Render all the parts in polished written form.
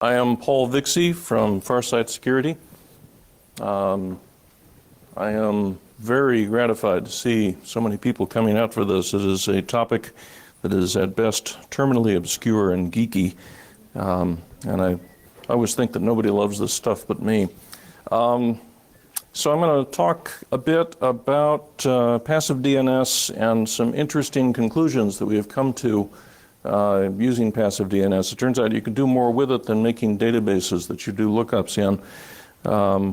I am Paul Vixie from Farsight Security. I am very gratified to see so many people coming out for this. It is a topic that is at best terminally obscure and geeky, and I always think that nobody loves this stuff but me. So I'm going to talk a bit about passive DNS and some interesting conclusions that we have come to using passive DNS. It turns out you can do more with it than making databases that you do lookups in,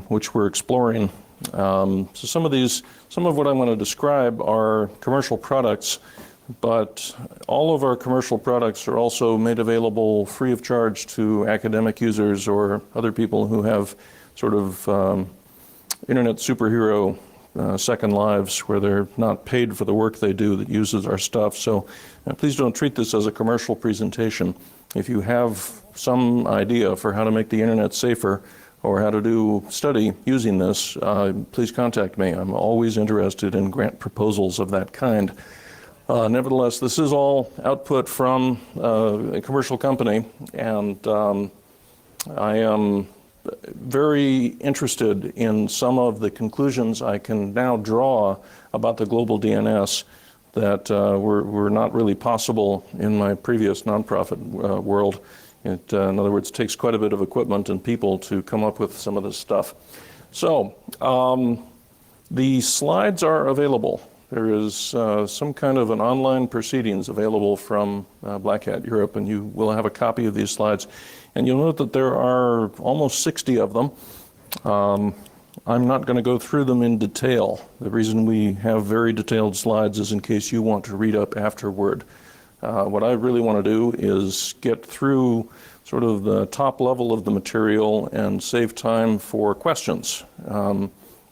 which we're exploring. So some of what I'm going to describe are commercial products, but all of our commercial products are also made available free of charge to academic users or other people who have sort of internet superhero second lives where they're not paid for the work they do that uses our stuff. So please don't treat this as a commercial presentation. If you have some idea for how to make the internet safer or how to do study using this, please contact me. I'm always interested in grant proposals of that kind. Nevertheless, this is all output from a commercial company, and I am very interested in some of the conclusions I can now draw about the global DNS that were not really possible in my previous nonprofit world. It, in other words, takes quite a bit of equipment and people to come up with some of this stuff. So the slides are available. There is some kind of an online proceedings available from Black Hat Europe, and you will have a copy of these slides. And you'll note that there are almost 60 of them. I'm not going to go through them in detail. The reason we have very detailed slides is in case you want to read up afterward. What I really want to do is get through sort of the top level of the material and save time for questions.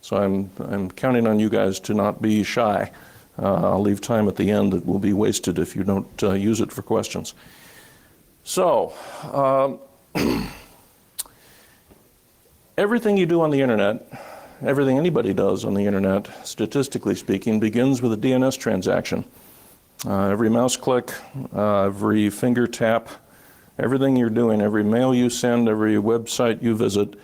So I'm counting on you guys to not be shy. I'll leave time at the end that will be wasted if you don't use it for questions. So, everything you do on the internet, everything anybody does on the internet, statistically speaking, begins with a DNS transaction. Every mouse click, every finger tap, everything you're doing, every mail you send, every website you visit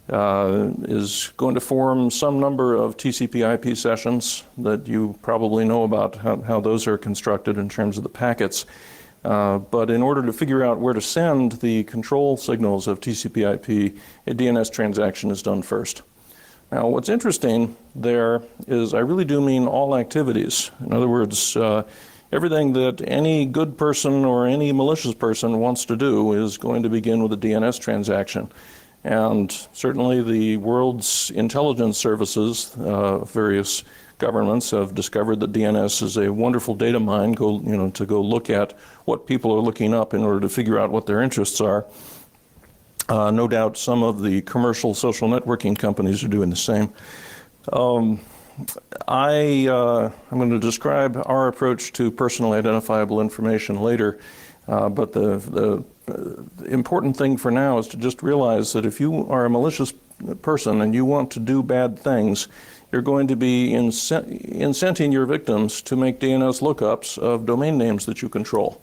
is going to form some number of TCP/IP sessions that you probably know about how those are constructed in terms of the packets. But in order to figure out where to send the control signals of TCP/IP, a DNS transaction is done first. Now, what's interesting there is I really do mean all activities. In other words, everything that any good person or any malicious person wants to do is going to begin with a DNS transaction. And certainly the world's intelligence services, various governments have discovered that DNS is a wonderful data mine to go look at what people are looking up in order to figure out what their interests are. No doubt some of the commercial social networking companies are doing the same. I'm going to describe our approach to personally identifiable information later, but the important thing for now is to just realize that if you are a malicious person and you want to do bad things, you're going to be incenting your victims to make DNS lookups of domain names that you control,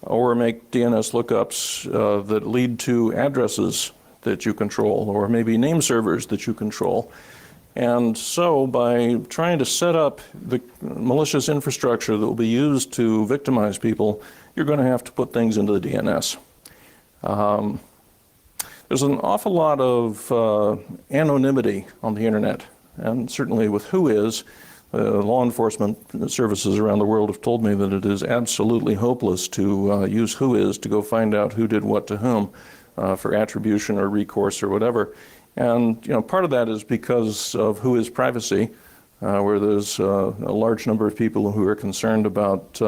or make DNS lookups that lead to addresses that you control, or maybe name servers that you control. And so by trying to set up the malicious infrastructure that will be used to victimize people, you're going to have to put things into the DNS. There's an awful lot of anonymity on the internet, and certainly with WHOIS, law enforcement services around the world have told me that it is absolutely hopeless to use WHOIS to go find out who did what to whom for attribution or recourse or whatever. And part of that is because of WHOIS privacy, where there's a large number of people who are concerned about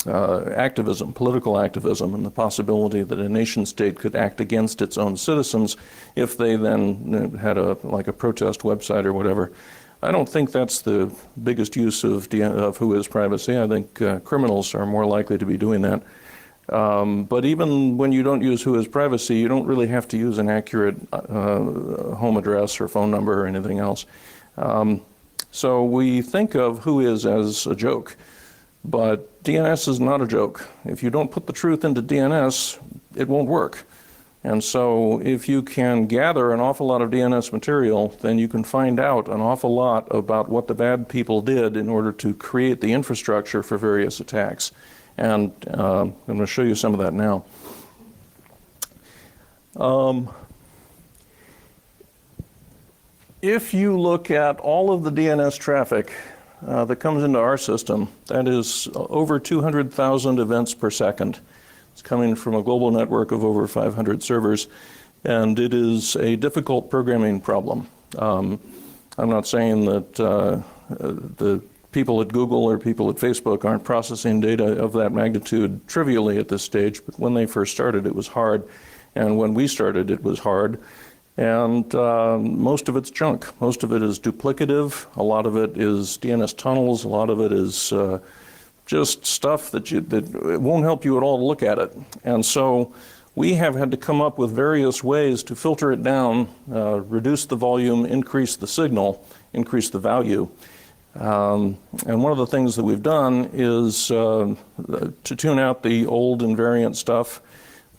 activism, political activism, and the possibility that a nation state could act against its own citizens if they then had a protest website or whatever. I don't think that's the biggest use of WHOIS privacy. I think criminals are more likely to be doing that. But even when you don't use WHOIS privacy, you don't really have to use an accurate home address or phone number or anything else. So we think of WHOIS as a joke. But DNS is not a joke. If you don't put the truth into DNS, it won't work. And so if you can gather an awful lot of DNS material, then you can find out an awful lot about what the bad people did in order to create the infrastructure for various attacks. And I'm going to show you some of that now. If you look at all of the DNS traffic that comes into our system, that is over 200,000 events per second. It's coming from a global network of over 500 servers, and it is a difficult programming problem. I'm not saying that the people at Google or people at Facebook aren't processing data of that magnitude trivially at this stage, but when they first started, it was hard. And when we started, it was hard. And most of it's junk. Most of it is duplicative. A lot of it is DNS tunnels. A lot of it is just stuff that it won't help you at all to look at it. And so we have had to come up with various ways to filter it down, reduce the volume, increase the signal, increase the value. And one of the things that we've done is to tune out the old invariant stuff,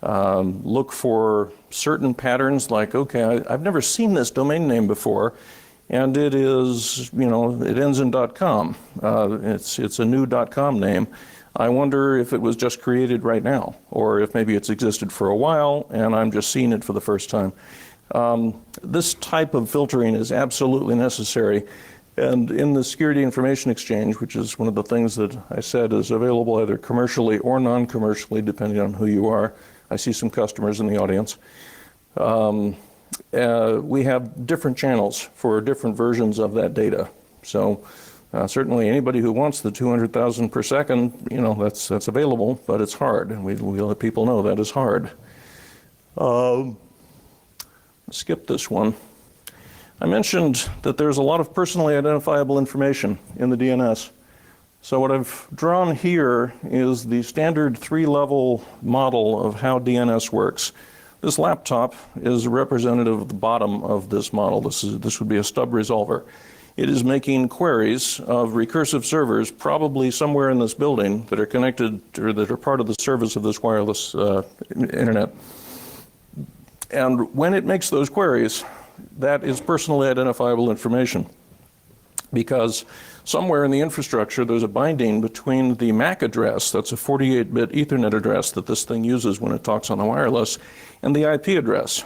look for certain patterns like, okay, I've never seen this domain name before, and it is, it ends in .com. It's a new .com name. I wonder if it was just created right now, or if maybe it's existed for a while and I'm just seeing it for the first time. This type of filtering is absolutely necessary. And in the Security Information Exchange, which is one of the things that I said is available either commercially or non-commercially, depending on who you are. I see some customers in the audience. We have different channels for different versions of that data. So certainly anybody who wants the 200,000 per second, that's available, but it's hard, and we let people know that is hard. Skip this one. I mentioned that there's a lot of personally identifiable information in the DNS. So what I've drawn here is the standard 3-level model of how DNS works. This laptop is representative of the bottom of this model. This would be a stub resolver. It is making queries of recursive servers, probably somewhere in this building, that are connected or that are part of the service of this wireless internet. And when it makes those queries, that is personally identifiable information, because somewhere in the infrastructure there's a binding between the MAC address, that's a 48-bit Ethernet address that this thing uses when it talks on the wireless, and the IP address.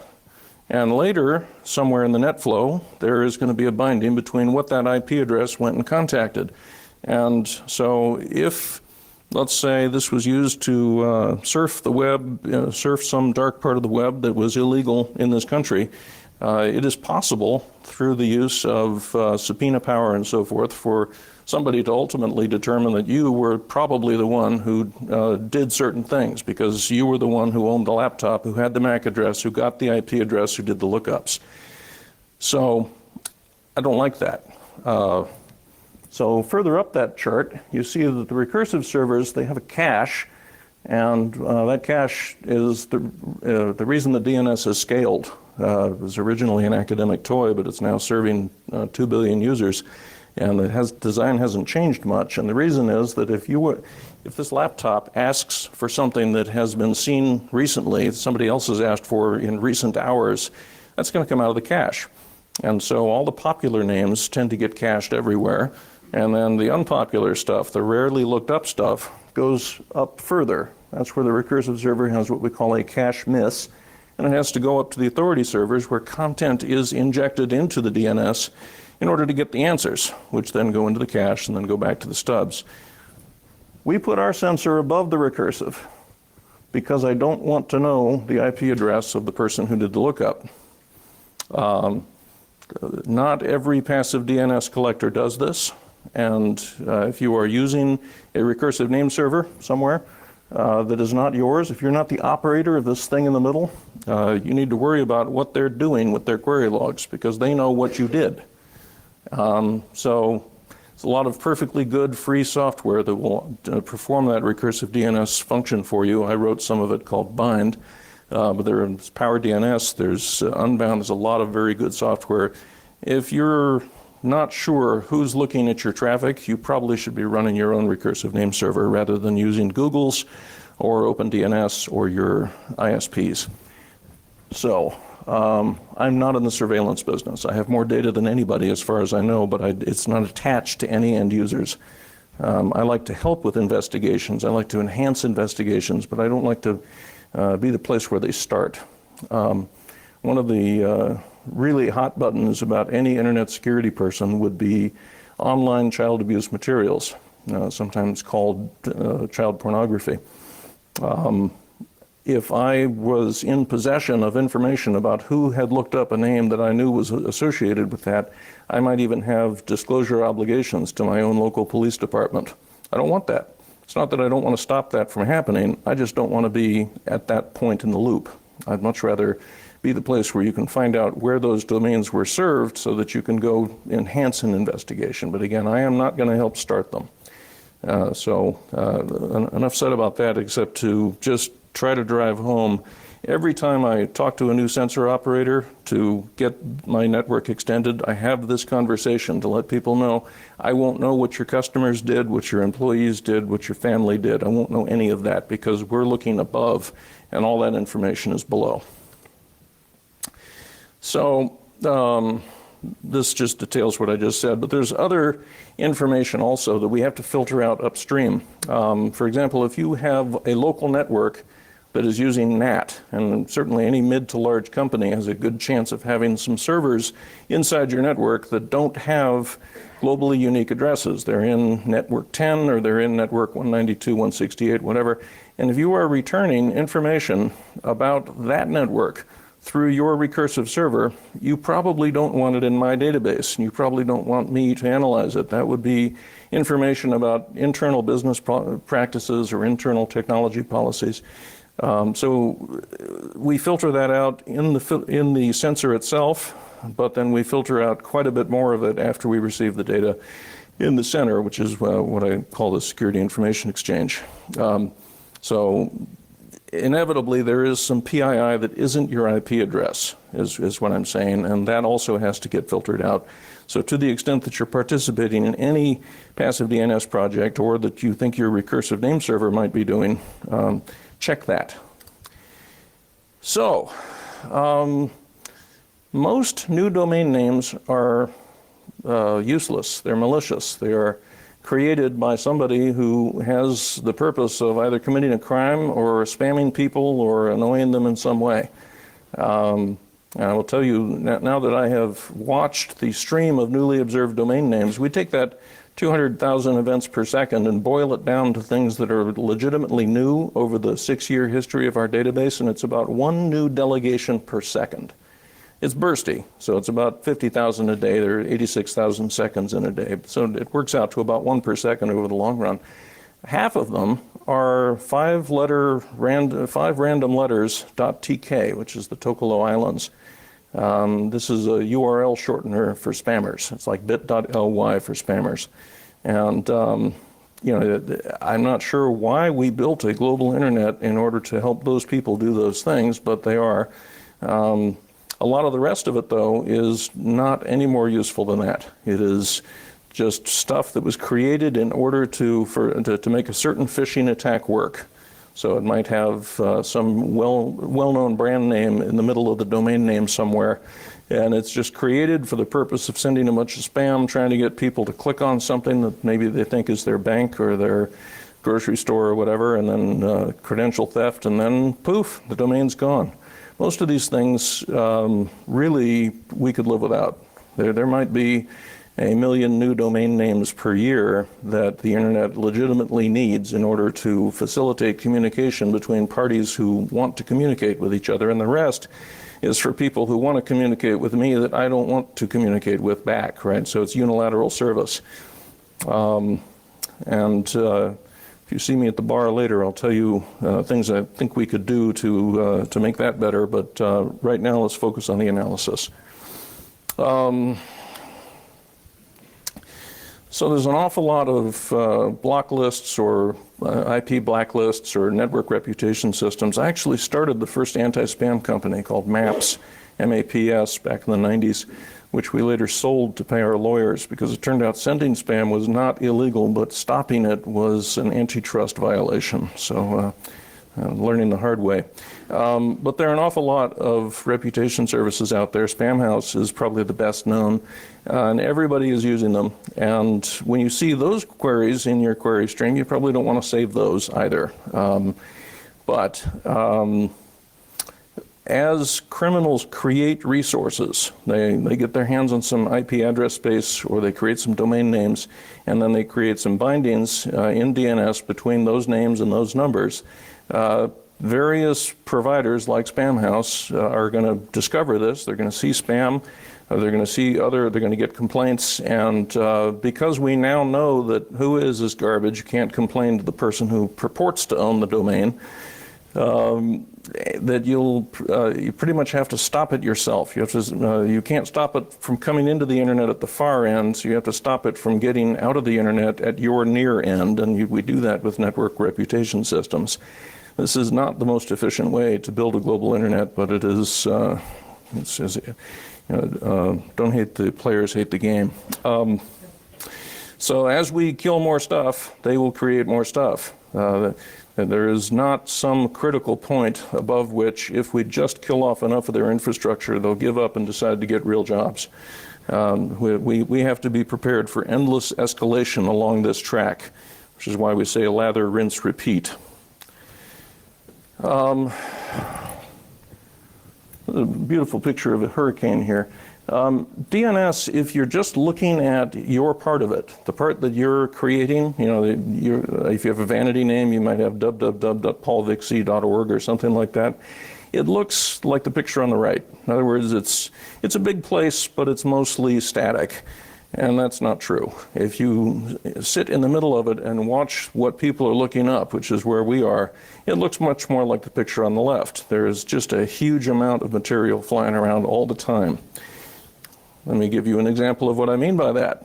And later, somewhere in the net flow, there is going to be a binding between what that IP address went and contacted. And so if, let's say, this was used to surf the web, surf some dark part of the web that was illegal in this country, it is possible, through the use of subpoena power and so forth, for somebody to ultimately determine that you were probably the one who did certain things, because you were the one who owned the laptop, who had the MAC address, who got the IP address, who did the lookups. So I don't like that. So further up that chart, you see that the recursive servers, they have a cache, and that cache is the reason the DNS is scaled. It was originally an academic toy, but it's now serving 2 billion users, and design hasn't changed much. And the reason is that if this laptop asks for something that has been seen recently, somebody else has asked for in recent hours, that's going to come out of the cache. And so all the popular names tend to get cached everywhere, and then the unpopular stuff, the rarely looked up stuff, goes up further. That's where the recursive server has what we call a cache miss, and it has to go up to the authority servers where content is injected into the DNS in order to get the answers, which then go into the cache and then go back to the stubs. We put our sensor above the recursive because I don't want to know the IP address of the person who did the lookup. Not every passive DNS collector does this, and if you are using a recursive name server somewhere that is not yours, if you're not the operator of this thing in the middle, you need to worry about what they're doing with their query logs, because they know what you did. So it's a lot of perfectly good free software that will perform that recursive DNS function for you. I wrote some of it called Bind, but there's Power DNS, there's Unbound, there's a lot of very good software. If you're not sure who's looking at your traffic, you probably should be running your own recursive name server rather than using Google's or OpenDNS or your ISPs. So I'm not in the surveillance business. I have more data than anybody as far as I know, but it's not attached to any end users. I like to help with investigations. I like to enhance investigations, but I don't like to be the place where they start. One of the really hot buttons about any internet security person would be online child abuse materials, sometimes called child pornography. If I was in possession of information about who had looked up a name that I knew was associated with that, I might even have disclosure obligations to my own local police department. I don't want that. It's not that I don't want to stop that from happening. I just don't want to be at that point in the loop. I'd much rather be the place where you can find out where those domains were served so that you can go enhance an investigation. But again, I am not going to help start them. Enough said about that, except to just try to drive home. Every time I talk to a new sensor operator to get my network extended, I have this conversation to let people know I won't know what your customers did, what your employees did, what your family did. I won't know any of that because we're looking above and all that information is below. So this just details what I just said, but there's other information also that we have to filter out upstream. For example, if you have a local network that is using NAT, and certainly any mid to large company has a good chance of having some servers inside your network that don't have globally unique addresses. They're in network 10 or they're in network 192, 168, whatever. And if you are returning information about that network through your recursive server, you probably don't want it in my database. You probably don't want me to analyze it. That would be information about internal business practices or internal technology policies. So we filter that out in the sensor itself, but then we filter out quite a bit more of it after we receive the data in the center, which is what I call the security information exchange. So inevitably, there is some PII that isn't your IP address, is what I'm saying, and that also has to get filtered out. So to the extent that you're participating in any passive DNS project or that you think your recursive name server might be doing, check that. So most new domain names are useless. They're malicious. They are created by somebody who has the purpose of either committing a crime or spamming people or annoying them in some way. And I will tell you, now that I have watched the stream of newly observed domain names, we take that 200,000 events per second and boil it down to things that are legitimately new over the 6-year history of our database, and it's about 1 new delegation per second. It's bursty, so it's about 50,000 a day. There are 86,000 seconds in a day. So it works out to about 1 per second over the long run. Half of them are 5 random letters .tk, which is the Tokolo Islands. This is a URL shortener for spammers. It's like bit.ly for spammers. And I'm not sure why we built a global internet in order to help those people do those things, but they are. A lot of the rest of it, though, is not any more useful than that. It is just stuff that was created in order to make a certain phishing attack work. So it might have some well-known brand name in the middle of the domain name somewhere, and it's just created for the purpose of sending a bunch of spam, trying to get people to click on something that maybe they think is their bank or their grocery store or whatever, and then credential theft, and then poof, the domain's gone. Most of these things, really, we could live without. There might be 1 million new domain names per year that the internet legitimately needs in order to facilitate communication between parties who want to communicate with each other, and the rest is for people who want to communicate with me that I don't want to communicate with back, right? So it's unilateral service. If you see me at the bar later, I'll tell you things I think we could do to make that better, but right now let's focus on the analysis. So there's an awful lot of block lists or IP blacklists or network reputation systems. I actually started the first anti-spam company called MAPS, M-A-P-S, back in the 90s, which we later sold to pay our lawyers because it turned out sending spam was not illegal, but stopping it was an antitrust violation. So learning the hard way. But there are an awful lot of reputation services out there. Spamhaus is probably the best known, and everybody is using them. And when you see those queries in your query string, you probably don't want to save those either. As criminals create resources, they get their hands on some IP address space, or they create some domain names, and then they create some bindings in DNS between those names and those numbers. Various providers like Spamhaus are going to discover this. They're going to see spam. They're going to see they're going to get complaints. And because we now know that who is garbage, you can't complain to the person who purports to own the domain. That you pretty much have to stop it yourself. You can't stop it from coming into the internet at the far end, so you have to stop it from getting out of the internet at your near end, and we do that with network reputation systems. This is not the most efficient way to build a global internet, but it is. Don't hate the players, hate the game. So as we kill more stuff, they will create more stuff. There is not some critical point above which, if we just kill off enough of their infrastructure, they'll give up and decide to get real jobs. We have to be prepared for endless escalation along this track, which is why we say lather, rinse, repeat. A beautiful picture of a hurricane here. DNS, if you're just looking at your part of it, the part that you're creating, if you have a vanity name, you might have www.paulvixie.org or something like that. It looks like the picture on the right. In other words, it's a big place, but it's mostly static. And that's not true. If you sit in the middle of it and watch what people are looking up, which is where we are, it looks much more like the picture on the left. There is just a huge amount of material flying around all the time. Let me give you an example of what I mean by that.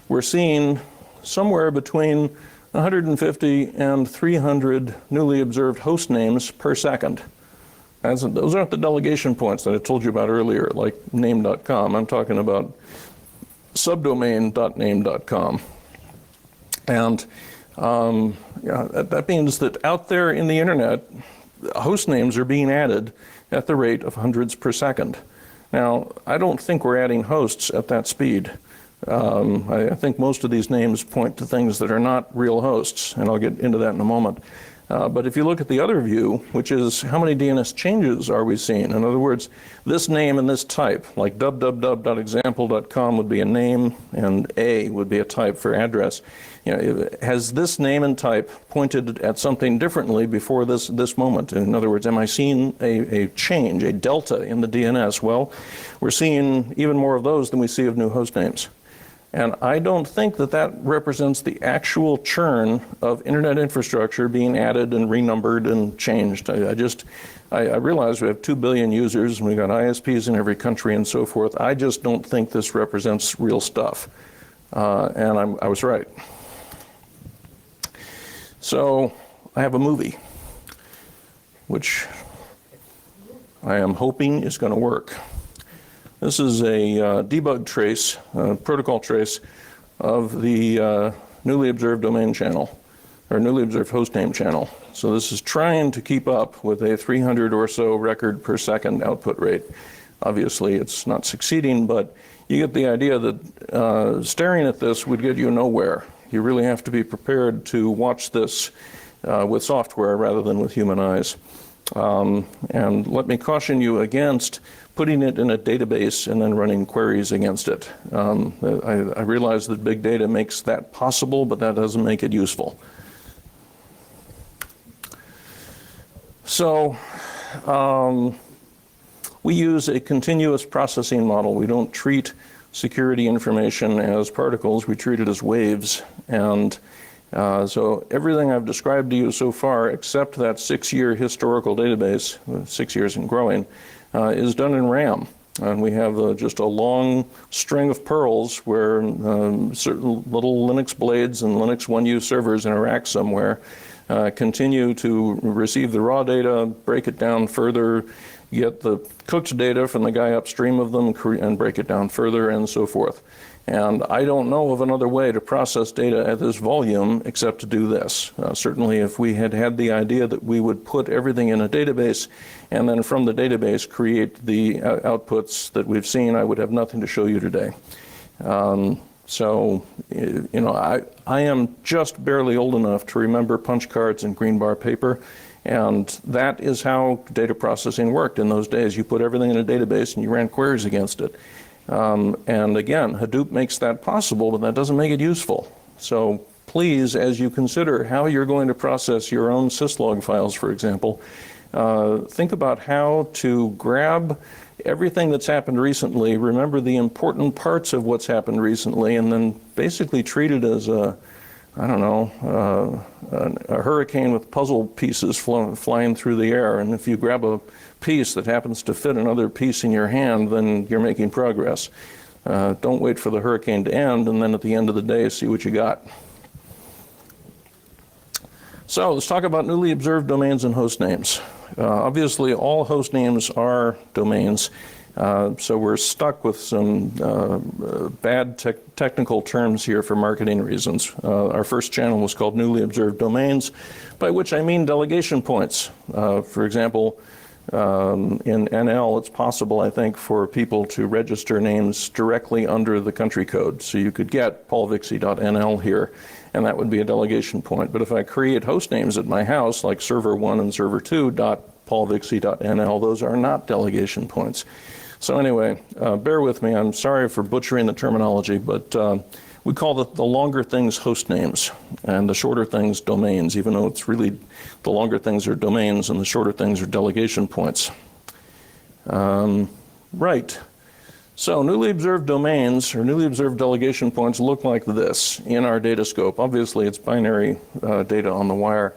We're seeing somewhere between 150 and 300 newly observed host names per second. Those aren't the delegation points that I told you about earlier, like name.com. I'm talking about subdomain.name.com. And that means that out there in the internet, host names are being added at the rate of hundreds per second. Now, I don't think we're adding hosts at that speed. I think most of these names point to things that are not real hosts, and I'll get into that in a moment. But if you look at the other view, which is how many DNS changes are we seeing? In other words, this name and this type, like www.example.com would be a name and A would be a type for address. Has this name and type pointed at something differently before this moment? In other words, am I seeing a change, a delta in the DNS? Well, we're seeing even more of those than we see of new host names. And I don't think that represents the actual churn of internet infrastructure being added and renumbered and changed. I realize we have 2 billion users and we've got ISPs in every country and so forth. I just don't think this represents real stuff. And I was right. So I have a movie, which I am hoping is going to work. This is a debug trace, protocol trace of the newly observed domain channel, or newly observed hostname channel. So this is trying to keep up with a 300 or so record per second output rate. Obviously, it's not succeeding, but you get the idea that staring at this would get you nowhere. You really have to be prepared to watch this with software rather than with human eyes. And let me caution you against putting it in a database and then running queries against it. I realize that big data makes that possible, but that doesn't make it useful. So we use a continuous processing model. We don't treat security information as particles, we treat it as waves. And so everything I've described to you so far, except that 6-year historical database, 6 years and growing, is done in RAM. And we have just a long string of pearls where certain little Linux blades and Linux 1U servers in a rack somewhere continue to receive the raw data, break it down further, get the cooked data from the guy upstream of them and break it down further and so forth. And I don't know of another way to process data at this volume except to do this. Certainly if we had had the idea that we would put everything in a database and then from the database create the outputs that we've seen, I would have nothing to show you today. So, you know, I am just barely old enough to remember punch cards and green bar paper. And that is how data processing worked in those days. You put everything in a database and you ran queries against it. And again, Hadoop makes that possible, but that doesn't make it useful. So please, as you consider how you're going to process your own syslog files, for example, think about how to grab everything that's happened recently, remember the important parts of what's happened recently, and then basically treat it as a, I don't know, a hurricane with puzzle pieces flying through the air. And if you grab a piece that happens to fit another piece in your hand, then you're making progress. Don't wait for the hurricane to end, and then at the end of the day, see what you got. So let's talk about newly observed domains and host names. Obviously, all host names are domains. So we're stuck with some bad technical terms here for marketing reasons. Our first channel was called Newly Observed Domains, by which I mean delegation points. For example, in NL, it's possible, I think, for people to register names directly under the country code. So you could get paulvixie.nl here, and that would be a delegation point. But if I create host names at my house, like server1 and server2.paulvixie.nl, those are not delegation points. So anyway, bear with me. I'm sorry for butchering the terminology, but we call the longer things host names and the shorter things domains, even though it's really the longer things are domains and the shorter things are delegation points. Right. So newly observed domains or newly observed delegation points look like this in our data scope. Obviously, it's binary data on the wire.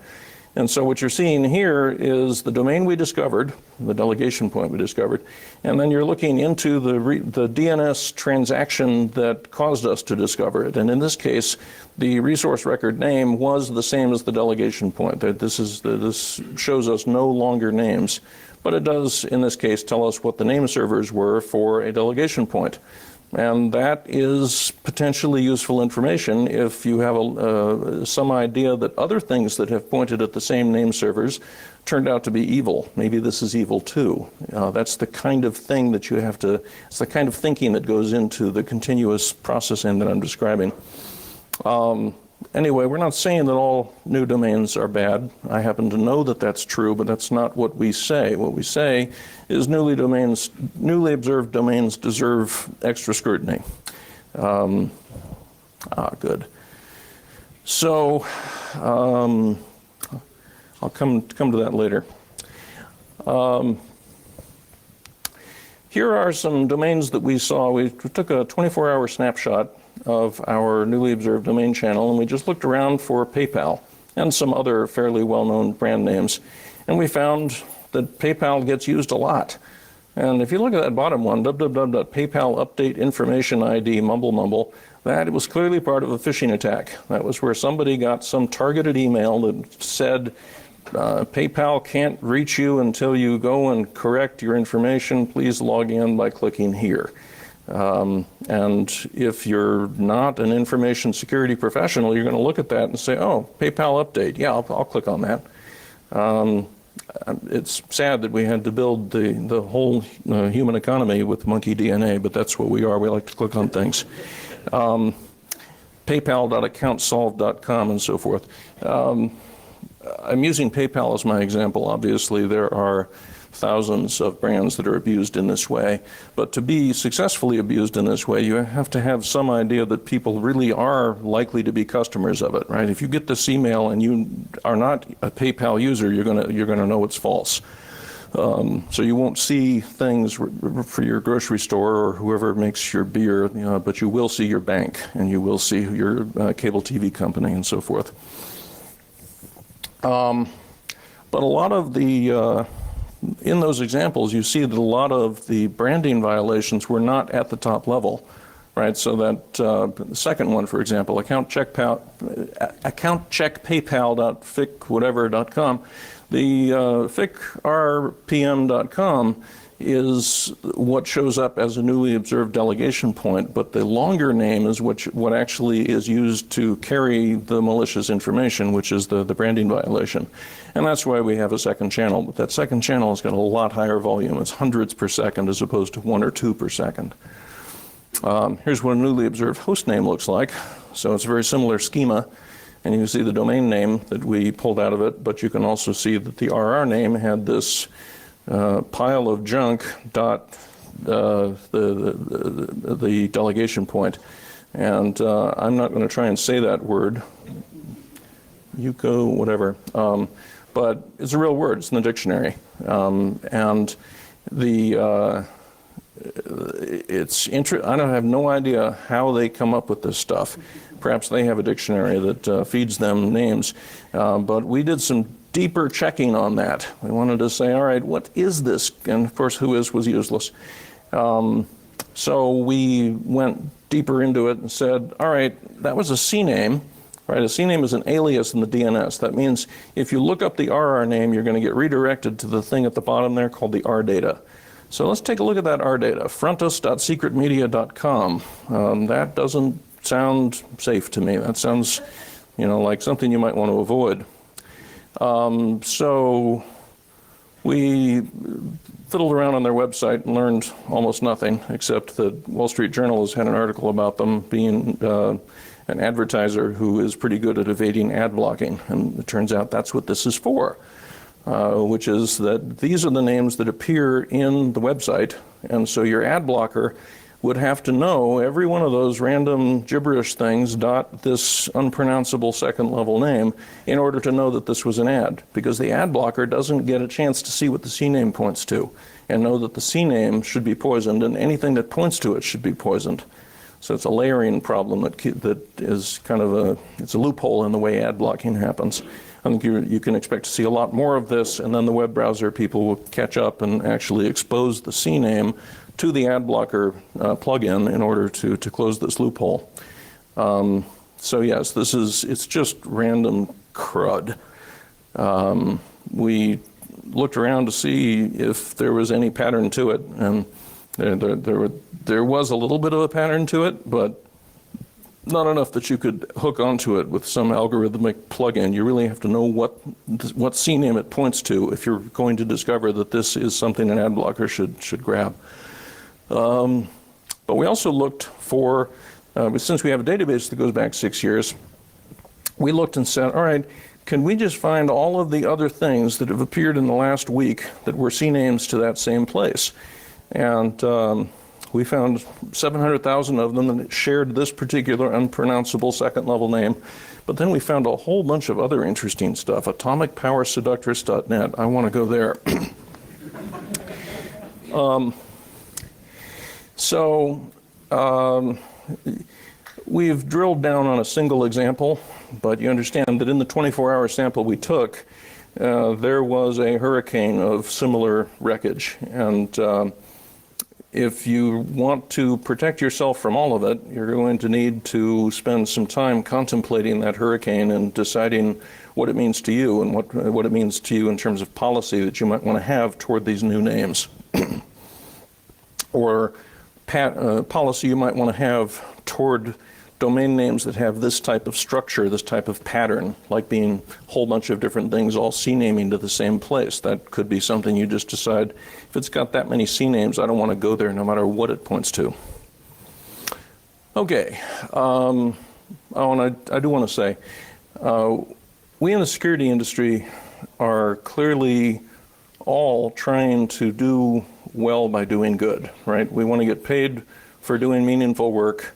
And so what you're seeing here is the domain we discovered, the delegation point we discovered, and then you're looking into the DNS transaction that caused us to discover it. And in this case, the resource record name was the same as the delegation point. This shows us no longer names, but it does, in this case, tell us what the name servers were for a delegation point. And that is potentially useful information if you have some idea that other things that have pointed at the same name servers turned out to be evil. Maybe this is evil too. That's the kind of thing that you have to, it's the kind of thinking that goes into the continuous processing that I'm describing. Anyway, we're not saying that all new domains are bad. I happen to know that that's true, but that's not what we say. What we say is newly observed domains deserve extra scrutiny. Good. So I'll come to that later. Here are some domains that we saw. We took a 24-hour snapshot of our newly observed domain channel, and we just looked around for PayPal and some other fairly well-known brand names. And we found that PayPal gets used a lot. And if you look at that bottom one, www.paypal update information ID mumble, that was clearly part of a phishing attack. That was where somebody got some targeted email that said, PayPal can't reach you until you go and correct your information. Please log in by clicking here. And if you're not an information security professional, you're going to look at that and say, oh, PayPal update. Yeah, I'll click on that. It's sad that we had to build the whole human economy with monkey DNA, but that's what we are. We like to click on things. PayPal.accountsolved.com and so forth. I'm using PayPal as my example. Obviously, there are thousands of brands that are abused in this way. But to be successfully abused in this way, you have to have some idea that people really are likely to be customers of it, right? If you get this email and you are not a PayPal user, you're gonna know it's false. So you won't see things for your grocery store or whoever makes your beer, but you will see your bank and you will see your cable TV company and so forth. But a lot of the in those examples, you see that a lot of the branding violations were not at the top level. right? So that the second one, for example, accountcheckpaypal.fic.whatever.com, the ficrpm.com is what shows up as a newly observed delegation point, but the longer name is what actually is used to carry the malicious information, which is the branding violation. And that's why we have a second channel. But that second channel has got a lot higher volume. It's hundreds per second as opposed to 1 or 2 per second. Here's what a newly observed host name looks like. So it's a very similar schema. And you can see the domain name that we pulled out of it, but you can also see that the RR name had this pile of junk dot the delegation point. And I'm not going to try and say that word, Yuko, whatever, but it's a real word. It's in the dictionary. And the I don't have no idea how they come up with this stuff. Perhaps they have a dictionary that feeds them names, but we did some deeper checking on that. We wanted to say, all right, what is this? And of course, who is was useless. So we went deeper into it and said, all right, that was a CNAME, right? A CNAME is an alias in the DNS. That means if you look up the RR name, you're going to get redirected to the thing at the bottom there called the R data. So let's take a look at that R data, frontus.secretmedia.com. That doesn't sound safe to me. That sounds, like something you might want to avoid. So we fiddled around on their website and learned almost nothing, except that Wall Street Journal has had an article about them being an advertiser who is pretty good at evading ad blocking. And it turns out that's what this is for, which is that these are the names that appear in the website. And so your ad blocker would have to know every one of those random gibberish things dot this unpronounceable second level name in order to know that this was an ad, because the ad blocker doesn't get a chance to see what the CNAME points to and know that the CNAME should be poisoned and anything that points to it should be poisoned. So it's a layering problem that is kind of it's a loophole in the way ad blocking happens. I think you can expect to see a lot more of this, and then the web browser people will catch up and actually expose the CNAME to the ad blocker plugin in order to close this loophole. So yes, it's just random crud. We looked around to see if there was any pattern to it, and there was a little bit of a pattern to it, but not enough that you could hook onto it with some algorithmic plugin. You really have to know what CNAME it points to if you're going to discover that this is something an ad blocker should grab. But we also looked for, since we have a database that goes back 6 years, we looked and said, all right, can we just find all of the other things that have appeared in the last week that were CNAMEs to that same place? And we found 700,000 of them that shared this particular unpronounceable second level name. But then we found a whole bunch of other interesting stuff. Atomicpowerseductress.net. I want to go there. We've drilled down on a single example, but you understand that in the 24-hour sample we took, there was a hurricane of similar wreckage. And if you want to protect yourself from all of it, you're going to need to spend some time contemplating that hurricane and deciding what it means to you and what it means to you in terms of policy that you might want to have toward these new names. Or policy you might want to have toward domain names that have this type of structure, this type of pattern, like being a whole bunch of different things all CNAMing to the same place. That could be something you just decide, if it's got that many CNAMes, I don't want to go there no matter what it points to. Okay, and I do want to say, we in the security industry are clearly all trying to do well by doing good, right? We want to get paid for doing meaningful work,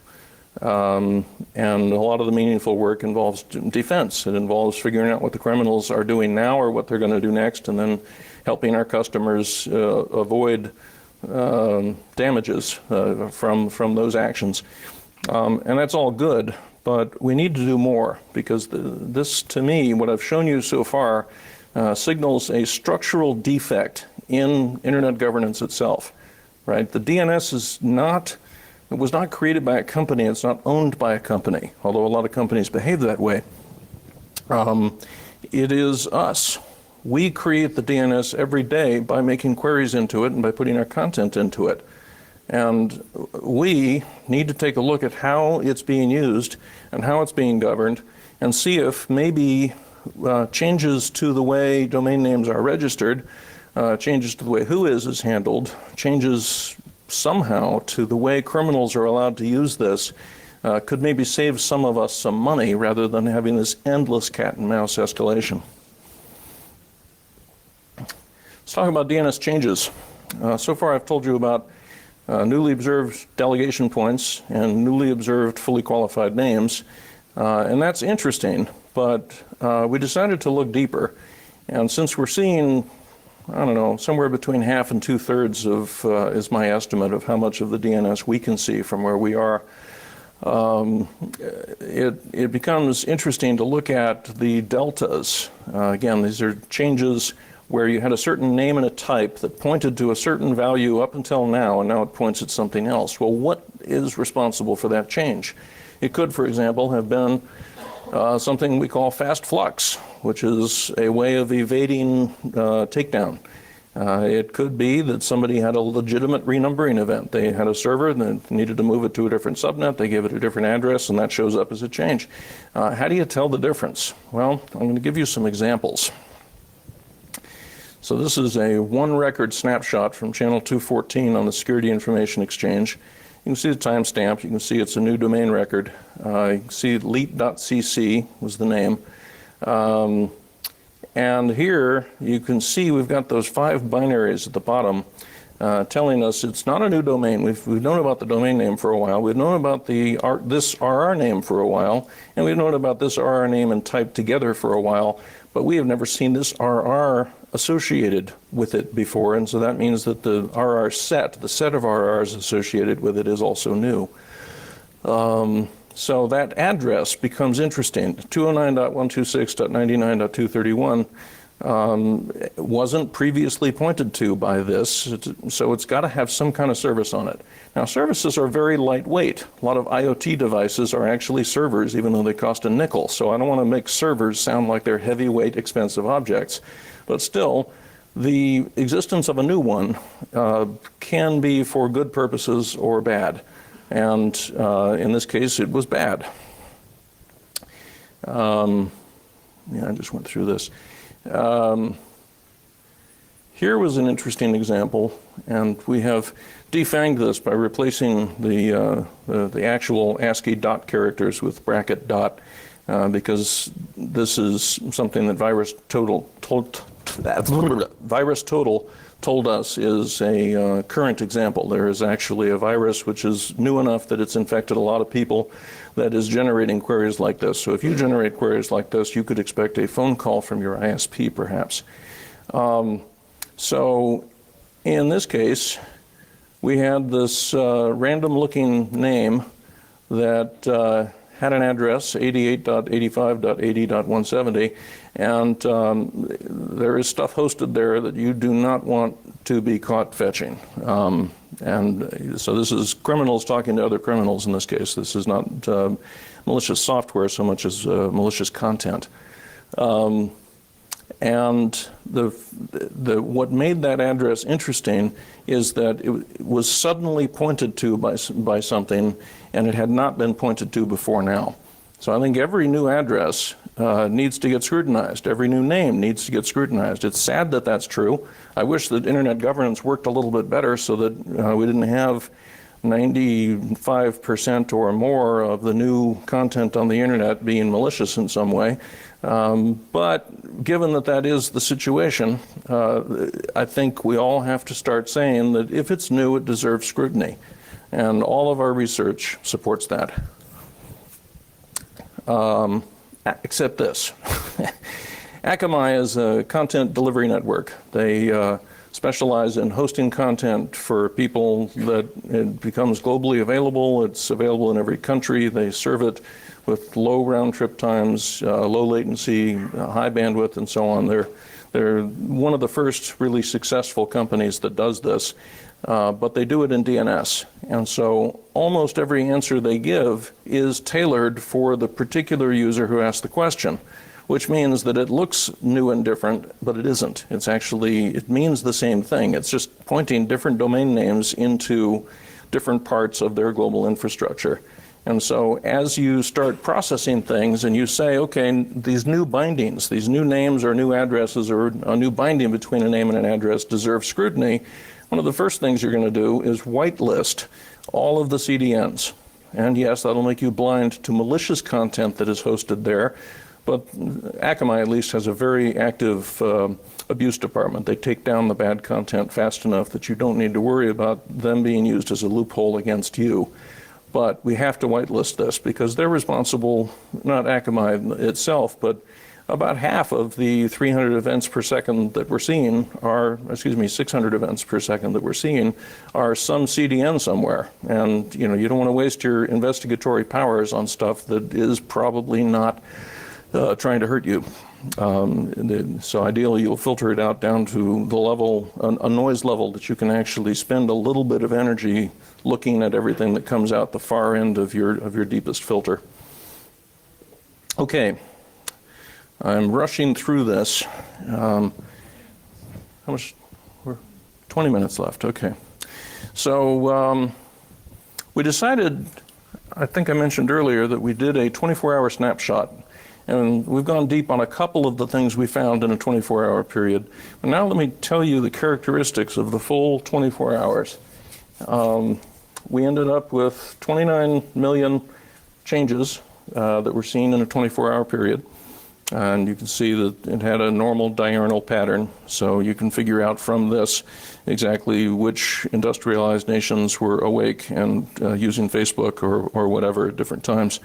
and a lot of the meaningful work involves defense. It involves figuring out what the criminals are doing now or what they're going to do next, and then helping our customers avoid damages from those actions. And that's all good, but we need to do more, because this, to me, what I've shown you so far, signals a structural defect in internet governance itself, right? The DNS is not It was not created by a company. It's not owned by a company, although a lot of companies behave that way. It is us. We create the DNS every day by making queries into it and by putting our content into it. And we need to take a look at how it's being used and how it's being governed and see if maybe changes to the way domain names are registered, changes to the way whois is handled, changes somehow to the way criminals are allowed to use this could maybe save some of us some money rather than having this endless cat and mouse escalation. Let's talk about DNS changes. So far I've told you about newly observed delegation points and newly observed fully qualified names, and that's interesting, but we decided to look deeper. And since we're seeing, I don't know, somewhere between half and 2/3 of, is my estimate of how much of the DNS we can see from where we are, it becomes interesting to look at the deltas. Again, these are changes where you had a certain name and a type that pointed to a certain value up until now, and now it points at something else. Well, what is responsible for that change? It could, for example, have been something we call fast flux, which is a way of evading takedown. It could be that somebody had a legitimate renumbering event. They had a server that needed to move it to a different subnet. They gave it a different address, and that shows up as a change. How do you tell the difference? Well, I'm going to give you some examples. So this is a one record snapshot from channel 214 on the Security Information Exchange. You can see the timestamp. You can see it's a new domain record. You can see leet.cc was the name. And here you can see we've got those 5 binaries at the bottom telling us it's not a new domain. We've known about the domain name for a while. We've known about this RR name for a while. And we've known about this RR name and type together for a while. But we have never seen this RR associated with it before, and so that means that the RR set, the set of RRs associated with it, is also new. So that address becomes interesting. 209.126.99.231 wasn't previously pointed to by this, so it's got to have some kind of service on it. Now, services are very lightweight. A lot of IoT devices are actually servers, even though they cost a nickel. So I don't want to make servers sound like they're heavyweight, expensive objects. But still, the existence of a new one can be for good purposes or bad. And in this case, it was bad. Yeah, I just went through this. Here was an interesting example, and we have defanged this by replacing the actual ASCII dot characters with bracket dot, because this is something that VirusTotal told us is a current example. There is actually a virus which is new enough that it's infected a lot of people that is generating queries like this. So if you generate queries like this, you could expect a phone call from your ISP perhaps. So in this case, we had this random looking name that had an address, 88.85.80.170, and there is stuff hosted there that you do not want to be caught fetching. And so this is criminals talking to other criminals in this case. This is not malicious software so much as malicious content. And what made that address interesting is that it was suddenly pointed to by something, and it had not been pointed to before now. So I think every new address needs to get scrutinized. Every new name needs to get scrutinized. It's sad that that's true. I wish that internet governance worked a little bit better so that we didn't have 95% or more of the new content on the internet being malicious in some way. But given that that is the situation, I think we all have to start saying that if it's new, it deserves scrutiny. And all of our research supports that. Except this. Akamai is a content delivery network. They specialize in hosting content for people that it becomes globally available. It's available in every country. They serve it with low round trip times, low latency, high bandwidth, and so on. They're one of the first really successful companies that does this, but they do it in DNS. And so almost every answer they give is tailored for the particular user who asked the question, which means that it looks new and different, but it isn't. It's actually, it means the same thing. It's just pointing different domain names into different parts of their global infrastructure. And so as you start processing things and you say, okay, these new bindings, these new names or new addresses or a new binding between a name and an address deserve scrutiny, one of the first things you're going to do is whitelist all of the CDNs. And yes, that'll make you blind to malicious content that is hosted there. But Akamai at least has a very active abuse department. They take down the bad content fast enough that you don't need to worry about them being used as a loophole against you. But we have to whitelist this because they're responsible, not Akamai itself, but about half of the 300 events per second that we're seeing are, 600 events per second that we're seeing are some CDN somewhere. And you don't want to waste your investigatory powers on stuff that is probably not trying to hurt you. So ideally you'll filter it out down to the level, a noise level that you can actually spend a little bit of energy looking at everything that comes out the far end of your deepest filter. Okay, I'm rushing through this. How much? We're 20 minutes left, okay. So we decided, I think I mentioned earlier, that we did a 24-hour snapshot. And we've gone deep on a couple of the things we found in a 24-hour period. But now let me tell you the characteristics of the full 24 hours. We ended up with 29 million changes that were seen in a 24-hour period. And you can see that it had a normal diurnal pattern. So you can figure out from this exactly which industrialized nations were awake and using Facebook or whatever at different times.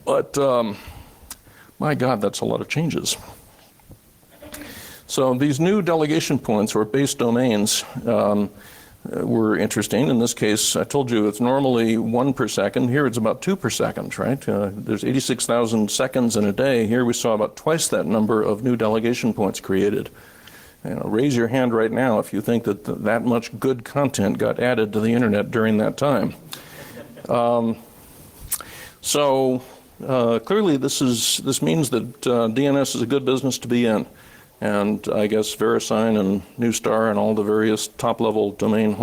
But my God, that's a lot of changes. So these new delegation points or base domains were interesting. In this case, I told you it's normally 1 per second. Here it's about 2 per second, right? There's 86,000 seconds in a day. Here we saw about twice that number of new delegation points created. Raise your hand right now if you think that that much good content got added to the internet during that time. Clearly this means that DNS is a good business to be in. And I guess VeriSign and Newstar and all the various top-level domain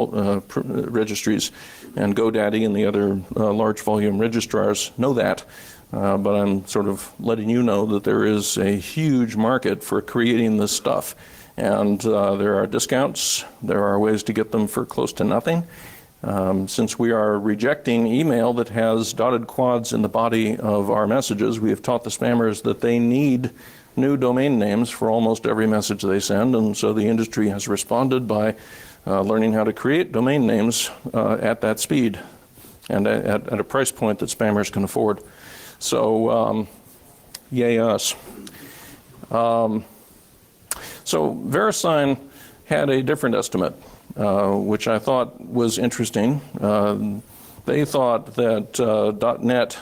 registries and GoDaddy and the other large volume registrars know that. But I'm sort of letting you know that there is a huge market for creating this stuff. And there are discounts. There are ways to get them for close to nothing. Since we are rejecting email that has dotted quads in the body of our messages, we have taught the spammers that they need new domain names for almost every message they send, and so the industry has responded by learning how to create domain names at that speed and at a price point that spammers can afford. So, yay us. So VeriSign had a different estimate, which I thought was interesting. They thought that .NET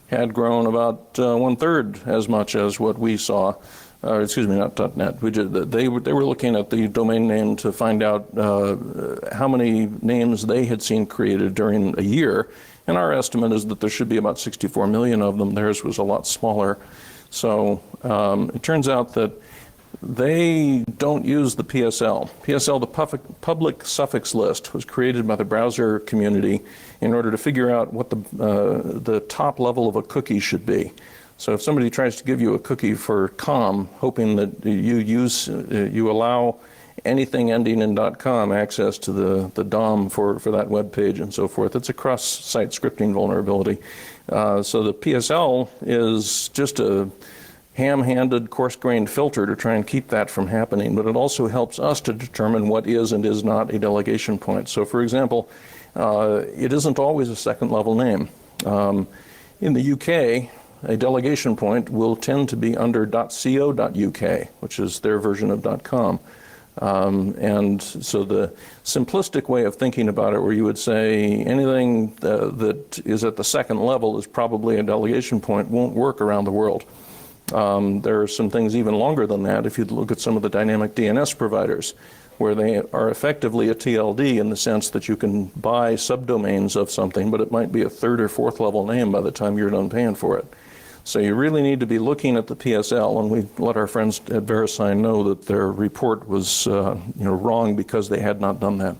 had grown about 1/3 as much as what we saw. Excuse me, not .NET. They were looking at the domain name to find out how many names they had seen created during a year. And our estimate is that there should be about 64 million of them. Theirs was a lot smaller. So it turns out that they don't use the PSL. PSL, the public suffix list, was created by the browser community in order to figure out what the top level of a cookie should be. So if somebody tries to give you a cookie for com, hoping that you allow anything ending in .com access to the DOM for that web page and so forth, it's a cross-site scripting vulnerability. So the PSL is just a ham-handed, coarse-grained filter to try and keep that from happening, but it also helps us to determine what is and is not a delegation point. So for example, it isn't always a second-level name. In the UK, a delegation point will tend to be under .co.uk, which is their version of .com. And so the simplistic way of thinking about it, where you would say anything that is at the second level is probably a delegation point, won't work around the world. There are some things even longer than that if you look at some of the dynamic DNS providers, where they are effectively a TLD in the sense that you can buy subdomains of something, but it might be a third or fourth level name by the time you're done paying for it. So you really need to be looking at the PSL, and we let our friends at VeriSign know that their report was wrong because they had not done that.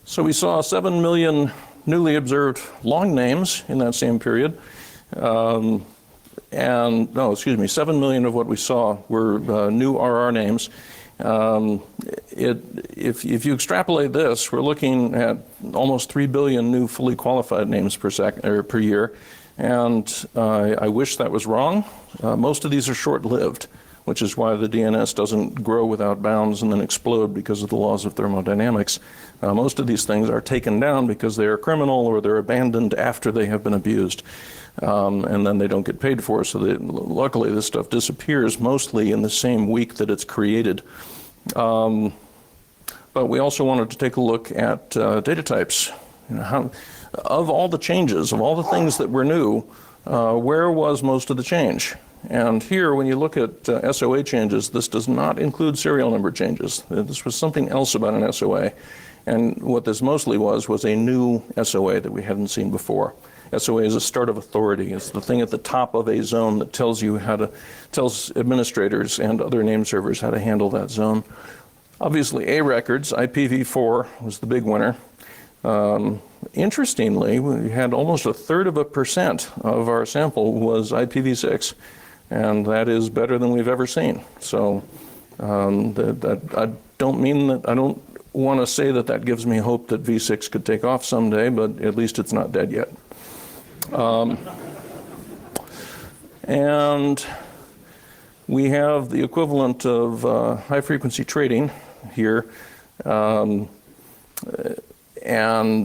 So we saw 7 million newly observed long names in that same period. 7 million of what we saw were new RR names. If you extrapolate this, we're looking at almost 3 billion new fully qualified names per year, and I wish that was wrong. Most of these are short-lived, which is why the DNS doesn't grow without bounds and then explode because of the laws of thermodynamics. Most of these things are taken down because they are criminal or they're abandoned after they have been abused. And then they don't get paid for it. So luckily, this stuff disappears mostly in the same week that it's created. But we also wanted to take a look at data types. Of all the changes, of all the things that were new, where was most of the change? And here, when you look at SOA changes, this does not include serial number changes. This was something else about an SOA. And what this mostly was a new SOA that we hadn't seen before. SOA is a start of authority. It's the thing at the top of a zone that tells administrators and other name servers how to handle that zone. Obviously, A records, IPv4 was the big winner. Interestingly, we had almost 1/3% of our sample was IPv6, and that is better than we've ever seen. So I don't want to say that gives me hope that v6 could take off someday, but at least it's not dead yet. And we have the equivalent of high-frequency trading here. And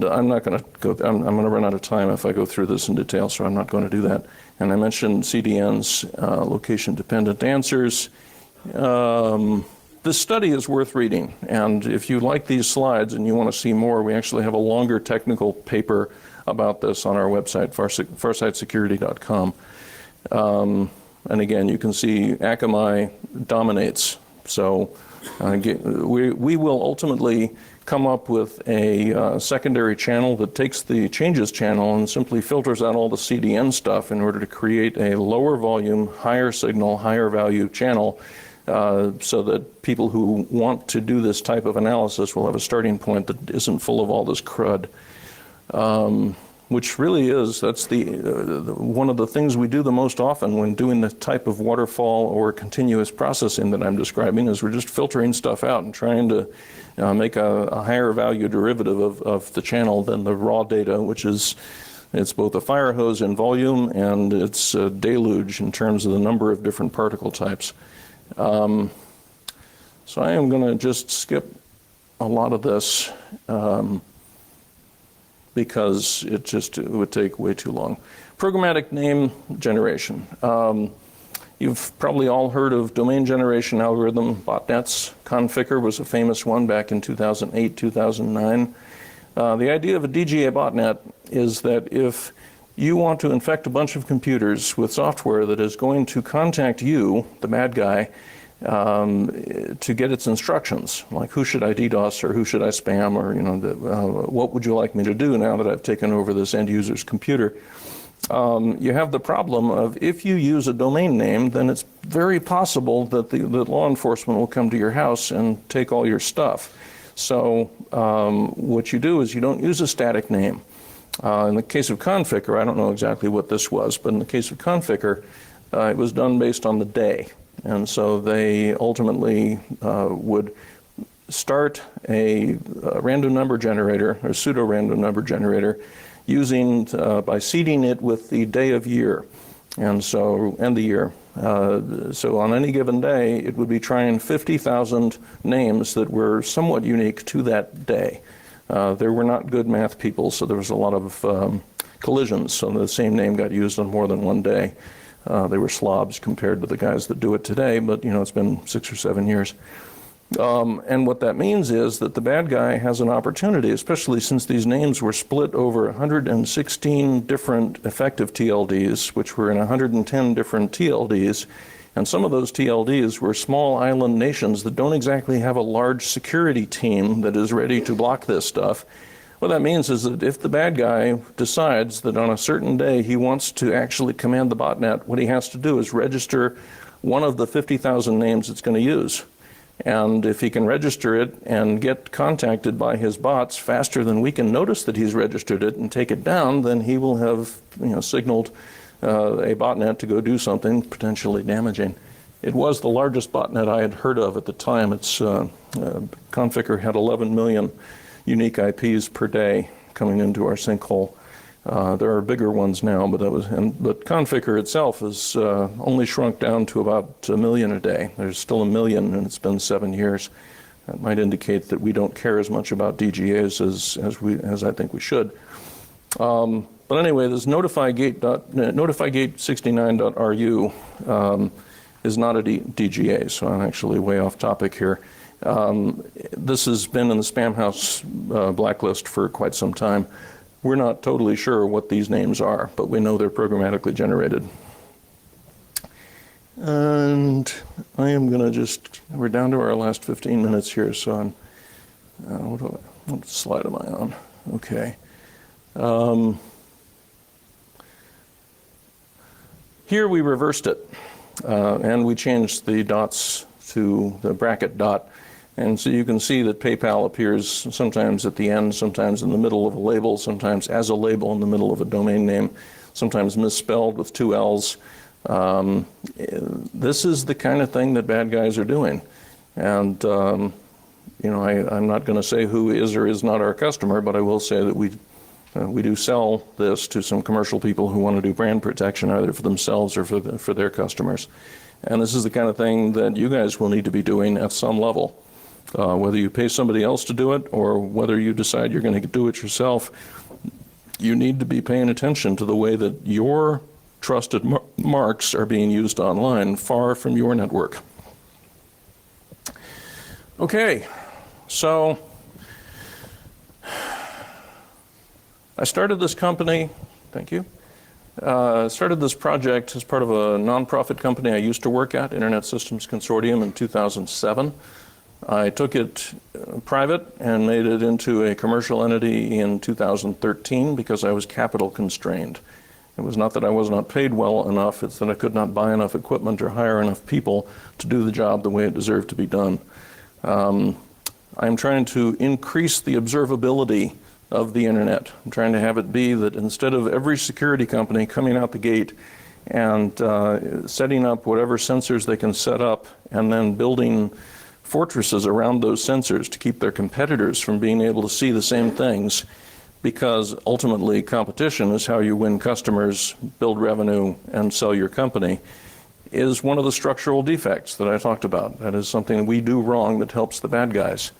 I'm not going to go, I'm going to run out of time if I go through this in detail, so I'm not going to do that. And I mentioned CDN's location-dependent answers. This study is worth reading, and if you like these slides and you want to see more, we actually have a longer technical paper about this on our website, farsitesecurity.com. And again, you can see Akamai dominates. So we will ultimately come up with a secondary channel that takes the changes channel and simply filters out all the CDN stuff in order to create a lower volume, higher signal, higher value channel, so that people who want to do this type of analysis will have a starting point that isn't full of all this crud. Which really is, that's one of the things we do the most often when doing the type of waterfall or continuous processing that I'm describing, is we're just filtering stuff out and trying to make a higher value derivative of the channel than the raw data, which is, it's both a fire hose in volume and it's a deluge in terms of the number of different particle types. So I am going to just skip a lot of this. Because it would take way too long. Programmatic name generation. You've probably all heard of domain generation algorithm, botnets. Conficker was a famous one back in 2008, 2009. The idea of a DGA botnet is that if you want to infect a bunch of computers with software that is going to contact you, the bad guy, to get its instructions, like who should I DDoS or who should I spam, or what would you like me to do now that I've taken over this end user's computer. You have the problem of, if you use a domain name, then it's very possible that that law enforcement will come to your house and take all your stuff. So what you do is you don't use a static name. In the case of Conficker, I don't know exactly what this was, but in the case of Conficker, it was done based on the day. And so they ultimately would start a random number generator, or pseudo-random number generator, using by seeding it with the day of year, and the year. So on any given day, it would be trying 50,000 names that were somewhat unique to that day. There were not good math people, so there was a lot of collisions. So the same name got used on more than one day. They were slobs compared to the guys that do it today, but it's been 6 or 7 years. And what that means is that the bad guy has an opportunity, especially since these names were split over 116 different effective TLDs, which were in 110 different TLDs. And some of those TLDs were small island nations that don't exactly have a large security team that is ready to block this stuff. What that means is that if the bad guy decides that on a certain day he wants to actually command the botnet, what he has to do is register one of the 50,000 names it's going to use. And if he can register it and get contacted by his bots faster than we can notice that he's registered it and take it down, then he will have signaled a botnet to go do something potentially damaging. It was the largest botnet I had heard of at the time. Its Conficker had 11 million unique IPs per day coming into our sinkhole. There are bigger ones now, but Conficker itself has only shrunk down to about 1 million a day. There's still 1 million, and it's been 7 years. That might indicate that we don't care as much about DGAs as I think we should. But anyway, this notifygate69.ru is not a DGA, so I'm actually way off topic here. This has been in the Spam House blacklist for quite some time. We're not totally sure what these names are, but we know they're programmatically generated. And I am going to we're down to our last 15 minutes here, so I'm, what slide am I on? Okay. Here we reversed it, and we changed the dots to the bracket dot. And so you can see that PayPal appears sometimes at the end, sometimes in the middle of a label, sometimes as a label in the middle of a domain name, sometimes misspelled with 2 L's. This is the kind of thing that bad guys are doing. And, I'm not going to say who is or is not our customer, but I will say that we do sell this to some commercial people who want to do brand protection either for themselves or for their customers. And this is the kind of thing that you guys will need to be doing at some level. Whether you pay somebody else to do it or whether you decide you're going to do it yourself, you need to be paying attention to the way that your trusted marks are being used online far from your network. Okay, so I started this company, thank you. Started this project as part of a nonprofit company I used to work at, Internet Systems Consortium, in 2007. I took it private and made it into a commercial entity in 2013 because I was capital constrained. It was not that I was not paid well enough, it's that I could not buy enough equipment or hire enough people to do the job the way it deserved to be done. I'm trying to increase the observability of the internet. I'm trying to have it be that instead of every security company coming out the gate and setting up whatever sensors they can set up and then building fortresses around those sensors to keep their competitors from being able to see the same things, because ultimately competition is how you win customers, build revenue, and sell your company, is one of the structural defects that I talked about. That is something we do wrong that helps the bad guys.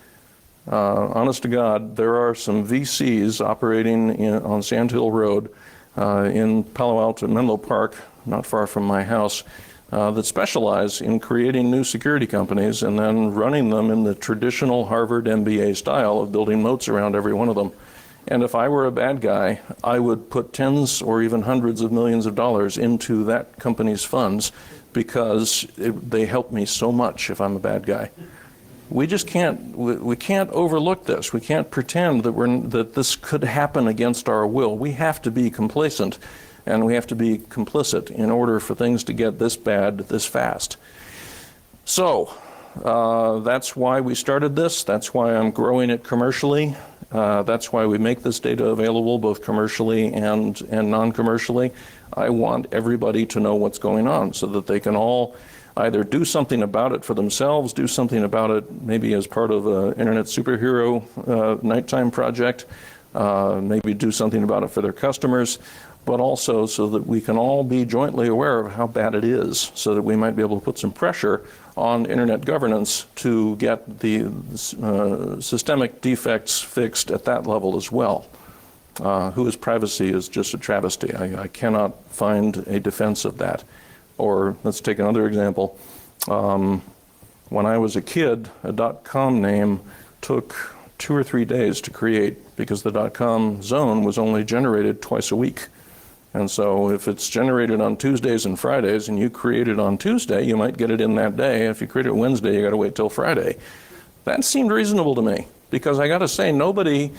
Honest to God, there are some VCs operating on Sand Hill Road in Palo Alto, Menlo Park, not far from my house, that specialize in creating new security companies and then running them in the traditional Harvard MBA style of building moats around every one of them. And if I were a bad guy, I would put tens or even hundreds of millions of dollars into that company's funds because they help me so much if I'm a bad guy. We just can't, we can't overlook this. We can't pretend that this could happen against our will. We have to be complacent and we have to be complicit in order for things to get this bad this fast. So that's why we started this. That's why I'm growing it commercially. That's why we make this data available both commercially and non-commercially. I want everybody to know what's going on so that they can all either do something about it for themselves, do something about it maybe as part of an internet superhero nighttime project, maybe do something about it for their customers, but also so that we can all be jointly aware of how bad it is, so that we might be able to put some pressure on internet governance to get the systemic defects fixed at that level as well. Whose privacy is just a travesty. I cannot find a defense of that. Or let's take another example. When I was a kid, a .com name took 2 or 3 days to create because the .com zone was only generated twice a week. And so if it's generated on Tuesdays and Fridays and you create it on Tuesday, you might get it in that day. If you create it Wednesday, you got to wait till Friday. That seemed reasonable to me because I got to say, nobody,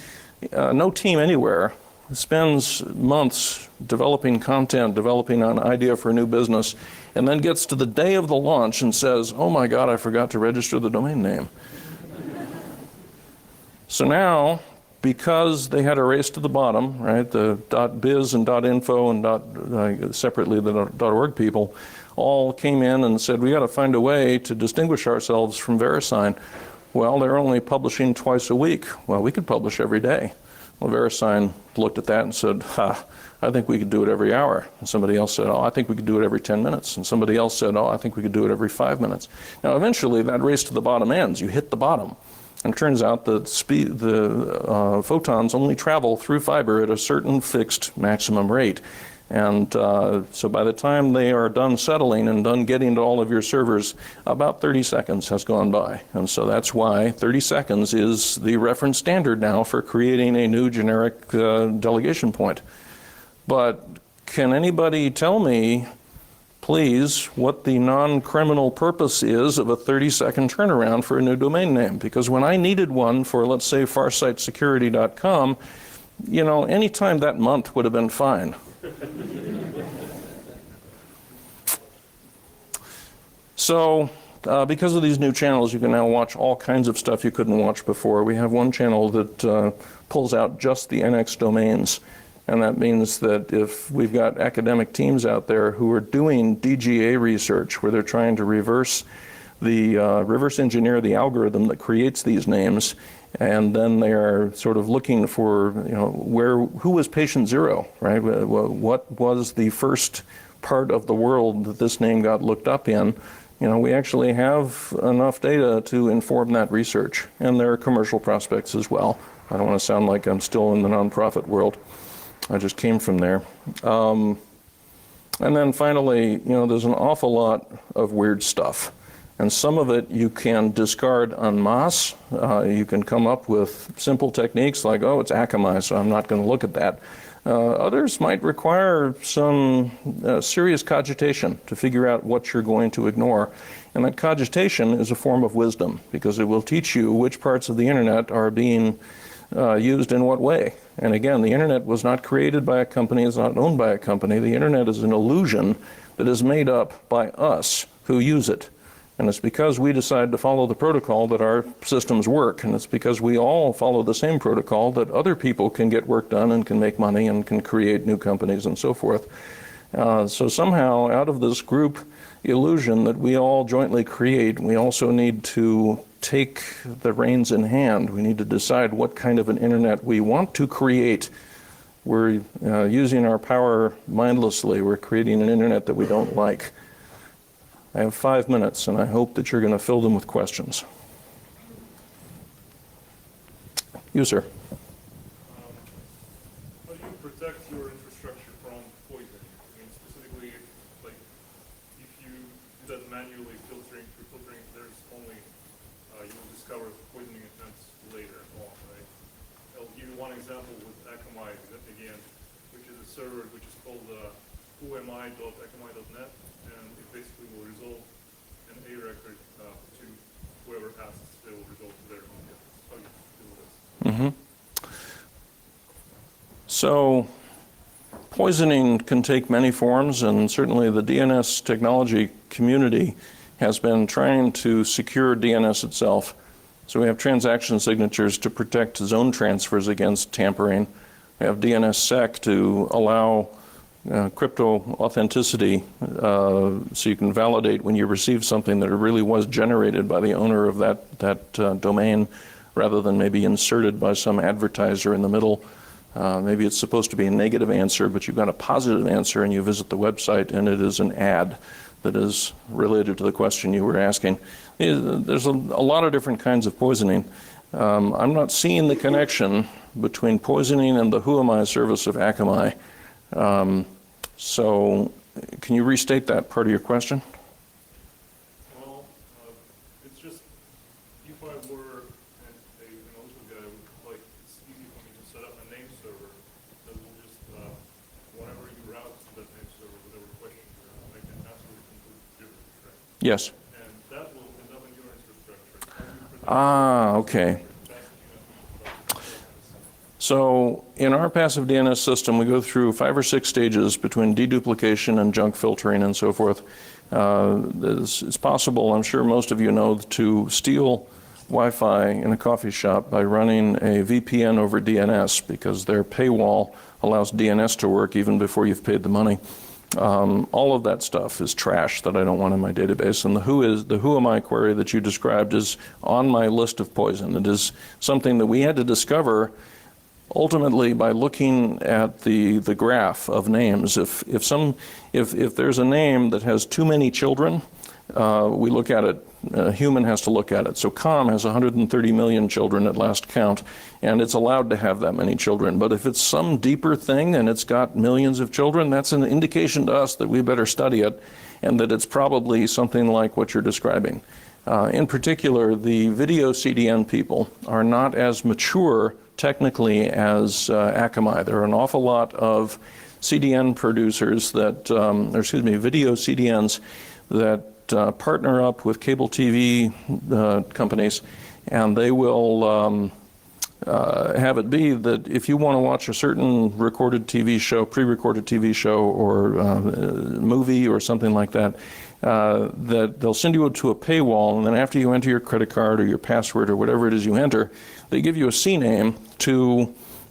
no team anywhere spends months developing content, developing an idea for a new business, and then gets to the day of the launch and says, oh my God, I forgot to register the domain name. So now, because they had a race to the bottom, right, the .biz and .info and separately the .org people all came in and said, we got to find a way to distinguish ourselves from VeriSign. Well, they're only publishing twice a week. Well, we could publish every day. Well, VeriSign looked at that and said, I think we could do it every hour. And somebody else said, oh, I think we could do it every 10 minutes. And somebody else said, oh, I think we could do it every 5 minutes. Now, eventually, that race to the bottom ends. You hit the bottom. And it turns out that the photons only travel through fiber at a certain fixed maximum rate. And so by the time they are done settling and done getting to all of your servers, about 30 seconds has gone by. And so that's why 30 seconds is the reference standard now for creating a new generic delegation point. But can anybody tell me, please, what the non-criminal purpose is of a 30-second turnaround for a new domain name? Because when I needed one for, let's say, farsitesecurity.com, you know, any time that month would have been fine. So, because of these new channels, you can now watch all kinds of stuff you couldn't watch before. We have one channel that pulls out just the NX domains. And that means that if we've got academic teams out there who are doing DGA research, where they're trying to reverse engineer the algorithm that creates these names, and then they are sort of looking for, you know, who was patient zero, right? What was the first part of the world that this name got looked up in? You know, we actually have enough data to inform that research. And there are commercial prospects as well. I don't want to sound like I'm still in the nonprofit world. I just came from there. And then finally, you know, there's an awful lot of weird stuff. And some of it you can discard en masse. You can come up with simple techniques like, oh, it's Akamai, so I'm not going to look at that. Others might require some serious cogitation to figure out what you're going to ignore. And that cogitation is a form of wisdom, because it will teach you which parts of the internet are being used in what way. And again, the internet was not created by a company, it's not owned by a company. The internet is an illusion that is made up by us who use it. And it's because we decide to follow the protocol that our systems work. And it's because we all follow the same protocol that other people can get work done and can make money and can create new companies and so forth. So somehow, out of this group illusion that we all jointly create, we also need to take the reins in hand. We need to decide what kind of an internet we want to create. We're using our power mindlessly. We're creating an internet that we don't like. I have 5 minutes, and I hope that you're going to fill them with questions. You, sir. How do you protect your infrastructure from poisoning? I mean, specifically, like, if you do that manually filtering, there's only, you will discover poisoning attempts later on, right? I'll give you one example with Akamai, again, which is a server which is called whoami.akamai.net, and it basically will resolve an A record to whoever asks, they will resolve to their own guesses. How do you deal with this? So poisoning can take many forms, and certainly the DNS technology community has been trying to secure DNS itself. So we have transaction signatures to protect zone transfers against tampering. We have DNSSEC to allow crypto authenticity, so you can validate when you receive something that it really was generated by the owner of that domain, rather than maybe inserted by some advertiser in the middle. Maybe it's supposed to be a negative answer, but you've got a positive answer and you visit the website and it is an ad that is related to the question you were asking. There's a lot of different kinds of poisoning. I'm not seeing the connection between poisoning and the Whoami service of Akamai. So can you restate that part of your question? Well, it's just if I were an older guy, like, it's easy for me to set up a name server that will just, whenever you route to that name server, whatever question you have, I can absolutely complete gibberish, right? Yes. And that will end up in your infrastructure. How do you protect Ah, okay. So in our passive DNS system, we go through 5 or 6 stages between deduplication and junk filtering and so forth. It's possible, I'm sure most of you know, to steal Wi-Fi in a coffee shop by running a VPN over DNS, because their paywall allows DNS to work even before you've paid the money. All of that stuff is trash that I don't want in my database, and the who am I query that you described is on my list of poison. It is something that we had to discover ultimately by looking at the graph of names. If there's a name that has too many children, we look at it. A human has to look at it. So COM has 130 million children at last count, and it's allowed to have that many children. But if it's some deeper thing and it's got millions of children, that's an indication to us that we better study it, and that it's probably something like what you're describing. In particular, the video CDN people are not as mature technically as Akamai. There are an awful lot of CDN producers that, video CDNs that partner up with cable TV companies, and they will have it be that if you want to watch a certain recorded TV show, pre-recorded TV show, or movie or something like that, that they'll send you to a paywall, and then after you enter your credit card or your password or whatever it is you enter, they give you a CNAME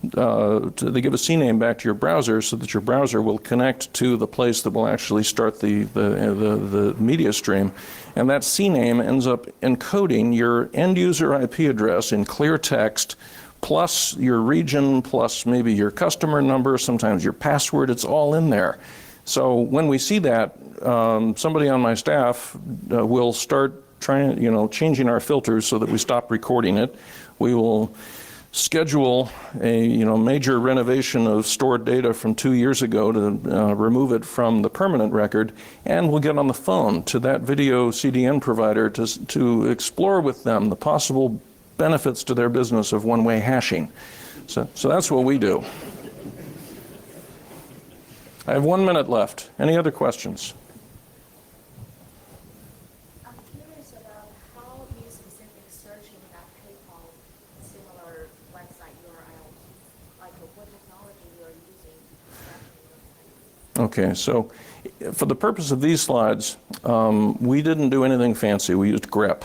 they give a CNAME back to your browser so that your browser will connect to the place that will actually start the media stream. And that CNAME ends up encoding your end user IP address in clear text, plus your region, plus maybe your customer number, sometimes your password. It's all in there. So when we see that, somebody on my staff will start changing our filters so that we stop recording it. We will schedule a major renovation of stored data from 2 years ago to remove it from the permanent record, and we'll get on the phone to that video CDN provider to explore with them the possible benefits to their business of one-way hashing. So that's what we do. I have 1 minute left. Any other questions? I'm curious about how you specifically searching that PayPal similar website URL, like what technology you are using. Okay, so for the purpose of these slides, we didn't do anything fancy. We used grep.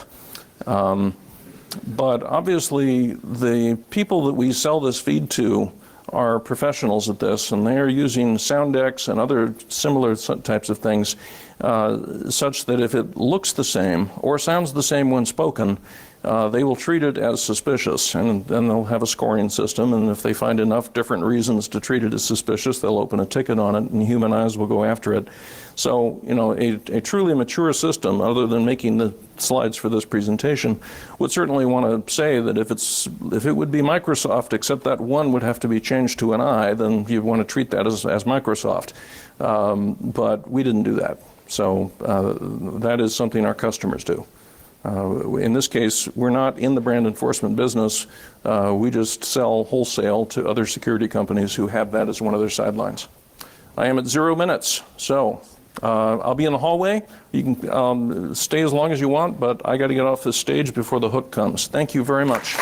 But obviously, the people that we sell this feed to are professionals at this, and they are using Soundex and other similar types of things such that if it looks the same or sounds the same when spoken, they will treat it as suspicious, and then they'll have a scoring system, and if they find enough different reasons to treat it as suspicious, they'll open a ticket on it, and human eyes will go after it. So, a truly mature system, other than making the slides for this presentation, would certainly want to say that if it would be Microsoft, except that one would have to be changed to an I, then you'd want to treat that as Microsoft. But we didn't do that. So that is something our customers do. In this case, we're not in the brand enforcement business. We just sell wholesale to other security companies who have that as one of their sidelines. I am at 0 minutes, so I'll be in the hallway. You can stay as long as you want, but I got to get off this stage before the hook comes. Thank you very much.